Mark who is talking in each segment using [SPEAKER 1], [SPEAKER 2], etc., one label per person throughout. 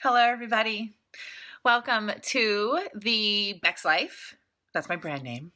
[SPEAKER 1] Hello, everybody. Welcome to the BEXLIFE. That's my brand name.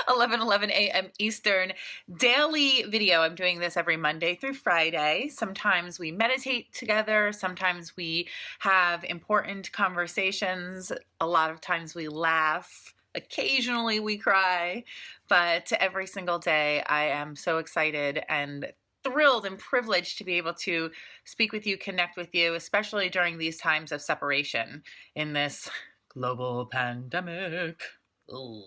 [SPEAKER 1] 11:11 a.m. Eastern daily video. I'm doing this every Monday through Friday. Sometimes we meditate together. Sometimes we have important conversations. A lot of times we laugh. Occasionally we cry. But every single day I am so excited and thrilled and privileged to be able to speak with you, connect with you, especially during these times of separation in this global pandemic. Ooh.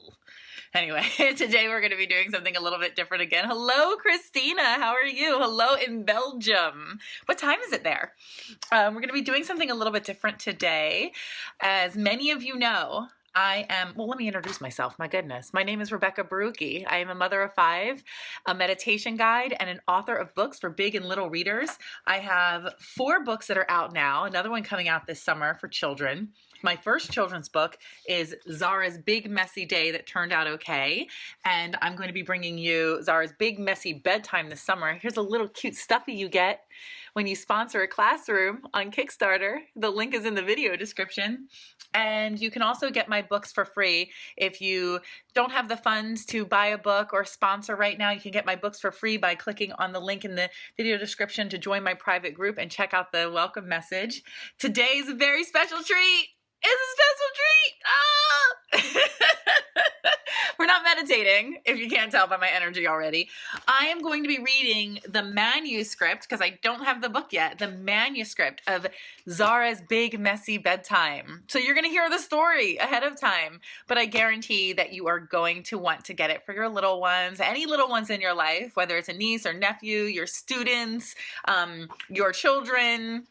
[SPEAKER 1] Anyway, today we're going to be doing something a little bit different again. Hello, Christina. How are you? Hello in Belgium. What time is it there? We're going to be doing something a little bit different today. As many of you know, let me introduce myself. My goodness. My name is Rebekah Borucki. I am a mother of 5, a meditation guide, and an author of books for big and little readers. I have 4 books that are out now, another one coming out this summer for children. My first children's book is Zara's Big Messy Day That Turned Out Okay. And I'm going to be bringing you Zara's Big Messy Bedtime this summer. Here's a little cute stuffy you get when you sponsor a classroom on Kickstarter. The link is in the video description. And you can also get my books for free. If you don't have the funds to buy a book or sponsor right now, you can get my books for free by clicking on the link in the video description to join my private group and check out the welcome message. Today's a very special treat. It's a special treat. We're not meditating, if you can't tell by my energy already. I am going to be reading the manuscript, because I don't have the book yet, the manuscript of Zara's Big Messy Bedtime. So you're going to hear the story ahead of time, but I guarantee that you are going to want to get it for your little ones, any little ones in your life, whether it's a niece or nephew, your students, your children.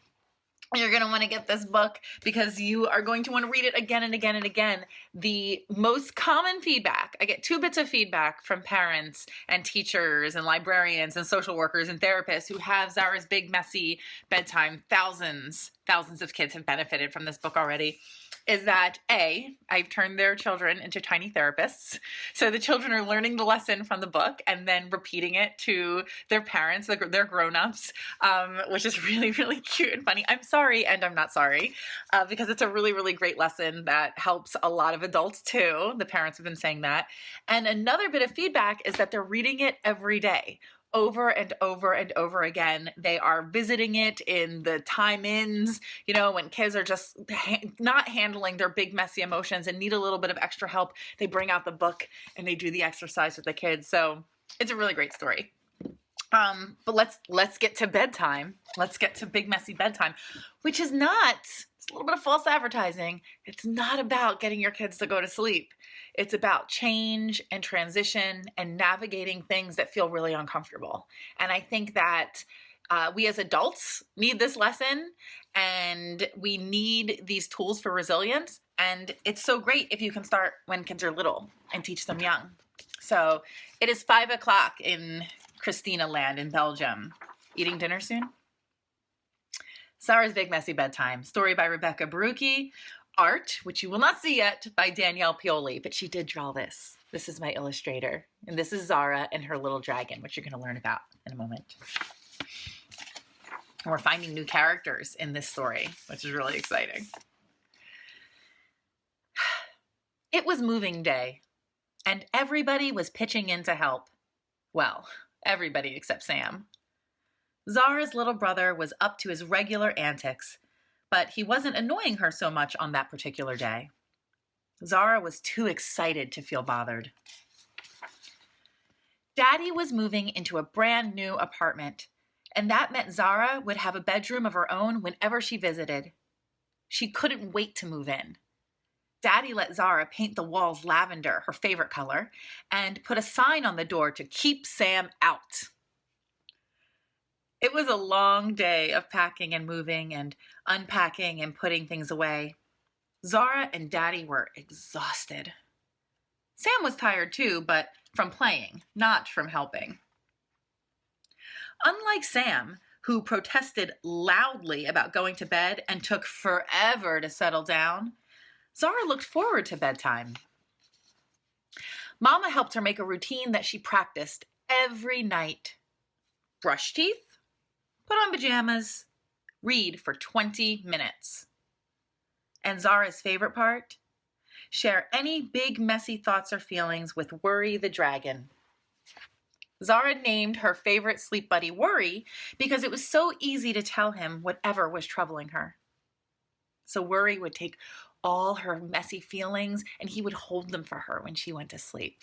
[SPEAKER 1] You're going to want to get this book because you are going to want to read it again and again and again. The most common feedback, I get 2 bits of feedback from parents and teachers and librarians and social workers and therapists who have Zara's Big Messy Bedtime. Thousands of kids have benefited from this book already. Is that I've turned their children into tiny therapists. So the children are learning the lesson from the book and then repeating it to their parents, their grown-ups, which is really, really cute and funny. I'm sorry and I'm not sorry, because it's a really, really great lesson that helps a lot of adults too. The parents have been saying that. And another bit of feedback is that they're reading it every day. Over and over and over again. They are visiting it in the time-ins, when kids are just not handling their big messy emotions and need a little bit of extra help. They bring out the book and they do the exercise with the kids. So it's a really great story. But let's get to bedtime. Let's get to Big Messy Bedtime, which is not, it's a little bit of false advertising. It's not about getting your kids to go to sleep. It's about change and transition and navigating things that feel really uncomfortable. And I think that we as adults need this lesson, and we need these tools for resilience. And it's so great if you can start when kids are little and teach them young. So it is 5 o'clock in Christina land in Belgium. Eating dinner soon? Zara's Big Messy Bedtime. Story by Rebekah Borucki. Art, which you will not see yet, by Danielle Pioli, but she did draw this. This is my illustrator. And this is Zara and her little dragon, which you're going to learn about in a moment. And we're finding new characters in this story, which is really exciting. It was moving day, and everybody was pitching in to help. Well, everybody except Sam. Zara's little brother was up to his regular antics, but he wasn't annoying her so much on that particular day. Zara was too excited to feel bothered. Daddy was moving into a brand new apartment, and that meant Zara would have a bedroom of her own whenever she visited. She couldn't wait to move in. Daddy let Zara paint the walls lavender, her favorite color, and put a sign on the door to keep Sam out. It was a long day of packing and moving and unpacking and putting things away. Zara and Daddy were exhausted. Sam was tired too, but from playing, not from helping. Unlike Sam, who protested loudly about going to bed and took forever to settle down, Zara looked forward to bedtime. Mama helped her make a routine that she practiced every night. Brush teeth, put on pajamas, Read for 20 minutes. And Zara's favorite part? Share any big messy thoughts or feelings with Worry the dragon. Zara named her favorite sleep buddy Worry because it was so easy to tell him whatever was troubling her. So Worry would take all her messy feelings and he would hold them for her when she went to sleep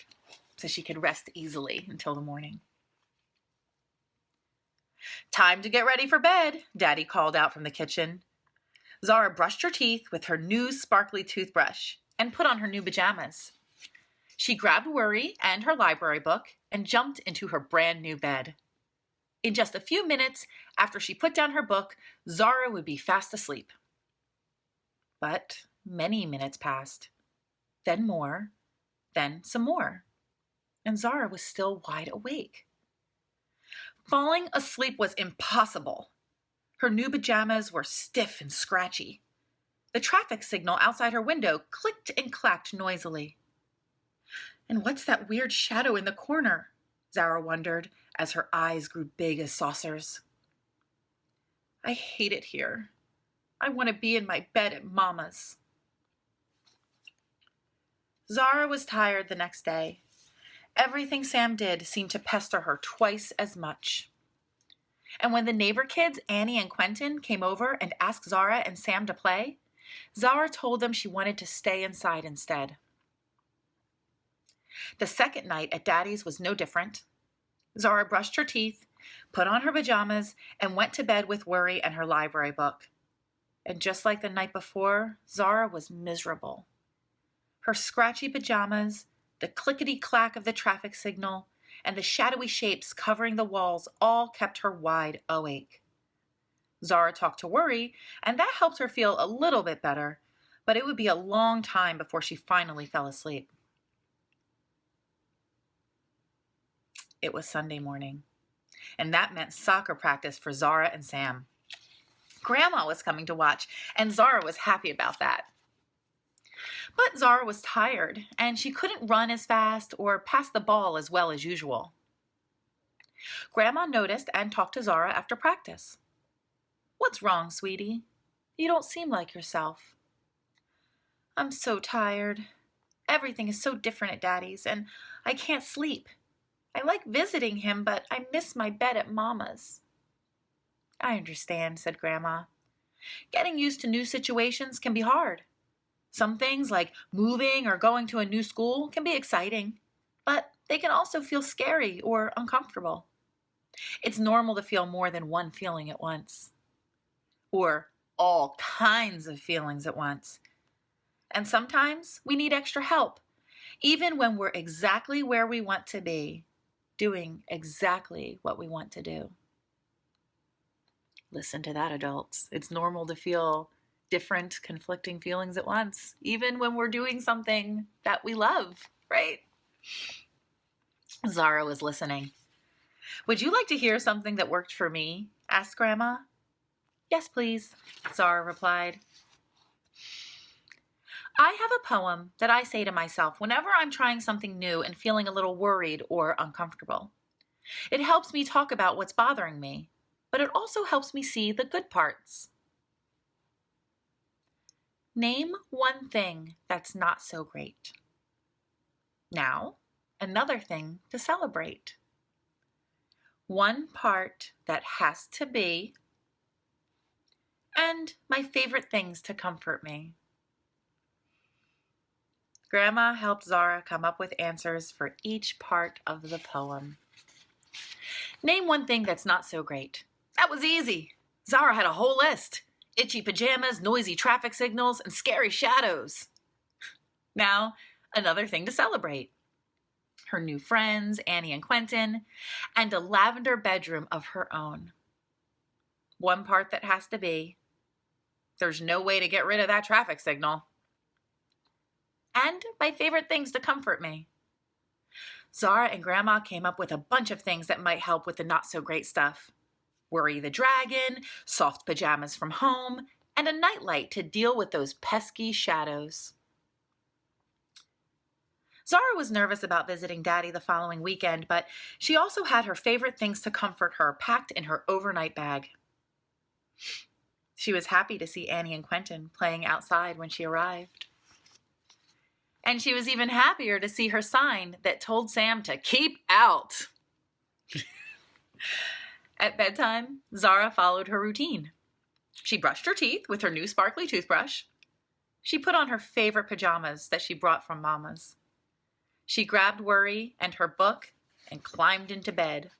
[SPEAKER 1] so she could rest easily until the morning. Time to get ready for bed, Daddy called out from the kitchen. Zara brushed her teeth with her new sparkly toothbrush and put on her new pajamas. She grabbed Worry and her library book and jumped into her brand new bed. In just a few minutes after she put down her book, Zara would be fast asleep. But many minutes passed, then more, then some more, and Zara was still wide awake. Falling asleep was impossible. Her new pajamas were stiff and scratchy. The traffic signal outside her window clicked and clacked noisily. And what's that weird shadow in the corner? Zara wondered as her eyes grew big as saucers. I hate it here. I want to be in my bed at Mama's. Zara was tired the next day. Everything Sam did seemed to pester her twice as much. And when the neighbor kids, Annie and Quentin, came over and asked Zara and Sam to play, Zara told them she wanted to stay inside instead. The second night at Daddy's was no different. Zara brushed her teeth, put on her pajamas, and went to bed with Worry and her library book. And just like the night before, Zara was miserable. Her scratchy pajamas, the clickety-clack of the traffic signal, and the shadowy shapes covering the walls all kept her wide awake. Zara talked to Worry, and that helped her feel a little bit better, but it would be a long time before she finally fell asleep. It was Sunday morning, and that meant soccer practice for Zara and Sam. Grandma was coming to watch, and Zara was happy about that. But Zara was tired, and she couldn't run as fast or pass the ball as well as usual. Grandma noticed and talked to Zara after practice. What's wrong, sweetie? You don't seem like yourself. I'm so tired. Everything is so different at Daddy's, and I can't sleep. I like visiting him, but I miss my bed at Mama's. I understand, said Grandma. Getting used to new situations can be hard. Some things like moving or going to a new school can be exciting, but they can also feel scary or uncomfortable. It's normal to feel more than one feeling at once, or all kinds of feelings at once. And sometimes we need extra help, even when we're exactly where we want to be, doing exactly what we want to do. Listen to that, adults. It's normal to feel different, conflicting feelings at once, even when we're doing something that we love, right? Zara was listening. Would you like to hear something that worked for me? Asked Grandma. Yes, please, Zara replied. I have a poem that I say to myself whenever I'm trying something new and feeling a little worried or uncomfortable. It helps me talk about what's bothering me, but it also helps me see the good parts. Name one thing that's not so great. Now, another thing to celebrate. One part that has to be, and my favorite things to comfort me. Grandma helped Zara come up with answers for each part of the poem. Name one thing that's not so great. That was easy. Zara had a whole list. Itchy pajamas, noisy traffic signals, and scary shadows. Now, another thing to celebrate. Her new friends, Annie and Quentin, and a lavender bedroom of her own. One part that has to be, there's no way to get rid of that traffic signal. And my favorite things to comfort me. Zara and Grandma came up with a bunch of things that might help with the not-so-great stuff. Worry the dragon, soft pajamas from home, and a nightlight to deal with those pesky shadows. Zara was nervous about visiting Daddy the following weekend, but she also had her favorite things to comfort her packed in her overnight bag. She was happy to see Annie and Quentin playing outside when she arrived. And she was even happier to see her sign that told Sam to keep out. At bedtime, Zara followed her routine. She brushed her teeth with her new sparkly toothbrush. She put on her favorite pajamas that she brought from Mama's. She grabbed Worry and her book and climbed into bed.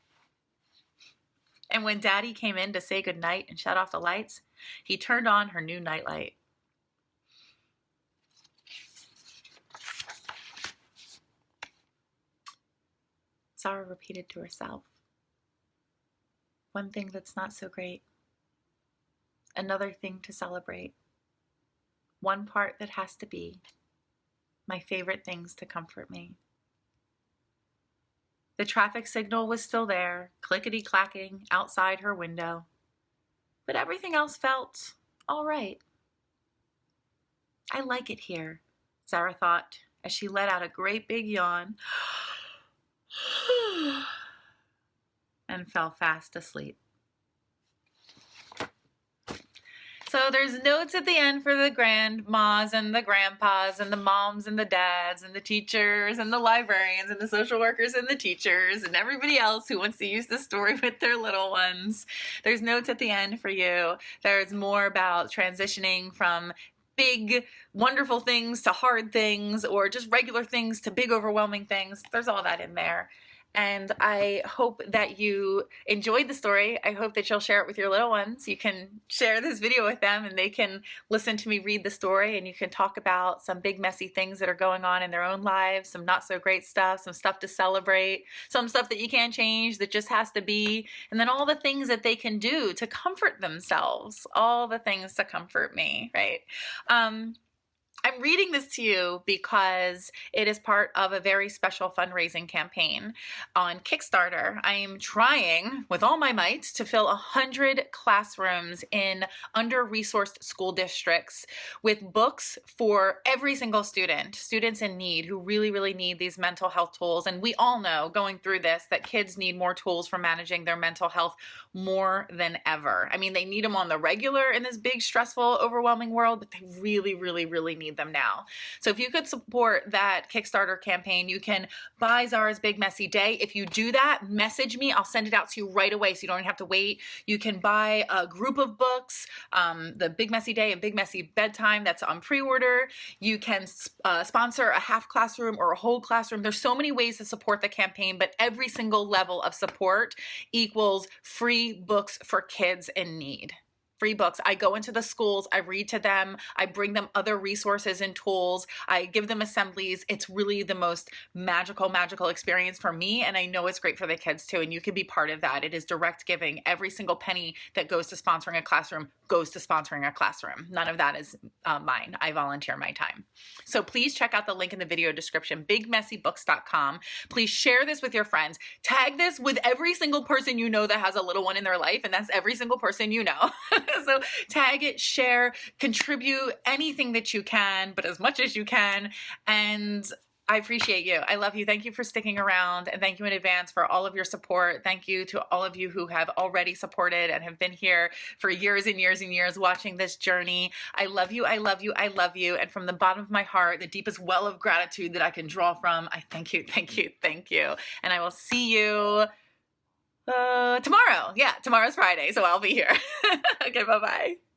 [SPEAKER 1] And when Daddy came in to say goodnight and shut off the lights, he turned on her new nightlight. Zara repeated to herself, one thing that's not so great, another thing to celebrate, one part that has to be, my favorite things to comfort me. The traffic signal was still there, clickety-clacking outside her window, but everything else felt all right. I like it here, Zara thought as she let out a great big yawn and fell fast asleep. So there's notes at the end for the grandmas and the grandpas and the moms and the dads and the teachers and the librarians and the social workers and the teachers and everybody else who wants to use the story with their little ones. There's notes at the end for you. There's more about transitioning from big, wonderful things to hard things, or just regular things to big, overwhelming things. There's all that in there. And I hope that you enjoyed the story. I hope that you'll share it with your little ones. You can share this video with them and they can listen to me read the story, and you can talk about some big messy things that are going on in their own lives, some not so great stuff, some stuff to celebrate, some stuff that you can't change that just has to be, and then all the things that they can do to comfort themselves, all the things to comfort me, right? I'm reading this to you because it is part of a very special fundraising campaign on Kickstarter. I am trying with all my might to fill 100 classrooms in under-resourced school districts with books for every single student, students in need who really, really need these mental health tools. And we all know going through this that kids need more tools for managing their mental health more than ever. I mean, they need them on the regular in this big, stressful, overwhelming world, but they really, really, really need them now. So if you could support that Kickstarter campaign, you can buy Zara's Big Messy Day. If you do that, message me. I'll send it out to you right away so you don't have to wait. You can buy a group of books, the Big Messy Day and Big Messy Bedtime, that's on pre-order. You can sponsor a half classroom or a whole classroom. There's so many ways to support the campaign, but every single level of support equals free books for kids in need. Free books. I go into the schools, I read to them, I bring them other resources and tools, I give them assemblies. It's really the most magical experience for me, and I know it's great for the kids too, and you can be part of that. It is direct giving. Every single penny that goes to sponsoring a classroom goes to sponsoring a classroom. None of that is mine. I volunteer my time. So please check out the link in the video description, bigmessybooks.com. Please share this with your friends. Tag this with every single person you know that has a little one in their life, and that's every single person you know. So tag it, share, contribute anything that you can, but as much as you can. And I appreciate you. I love you. Thank you for sticking around, and thank you in advance for all of your support. Thank you to all of you who have already supported and have been here for years and years and years watching this journey. I love you. I love you. I love you. And from the bottom of my heart, the deepest well of gratitude that I can draw from, I thank you, thank you, thank you. And I will see you tomorrow. Yeah, tomorrow's Friday, so I'll be here. Okay, bye-bye.